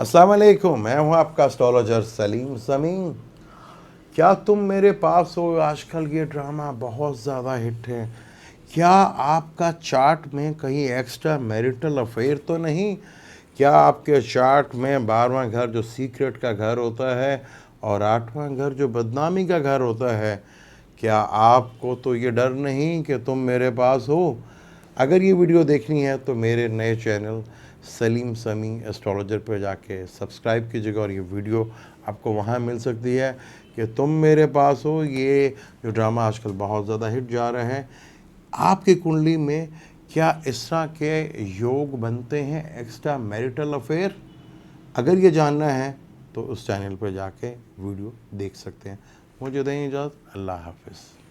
अस्सलाम वालेकुम, मैं हूं आपका एस्ट्रोलॉजर सलीम समी। क्या तुम मेरे पास हो? आजकल ये ड्रामा बहुत ज़्यादा हिट है। क्या आपका चार्ट में कहीं एक्स्ट्रा मैरिटल अफेयर तो नहीं? क्या आपके चार्ट में 12वां घर जो सीक्रेट का घर होता है और 8वां घर जो बदनामी का घर होता है, क्या आपको तो ये डर नहीं कि तुम मेरे पास हो? अगर ये वीडियो देखनी है तो मेरे नए चैनल सलीम समी एस्ट्रोलॉजर पर जाके सब्सक्राइब कीजिएगा और ये वीडियो आपको वहाँ मिल सकती है कि तुम मेरे पास हो। ये जो ड्रामा आजकल बहुत ज़्यादा हिट जा रहा है, आपकी कुंडली में क्या इस तरह के योग बनते हैं, एक्स्ट्रा मैरिटल अफेयर? अगर ये जानना है तो उस चैनल पर जाके वीडियो देख सकते हैं। मुझे दें इजाज़त। अल्लाह हाफिज़।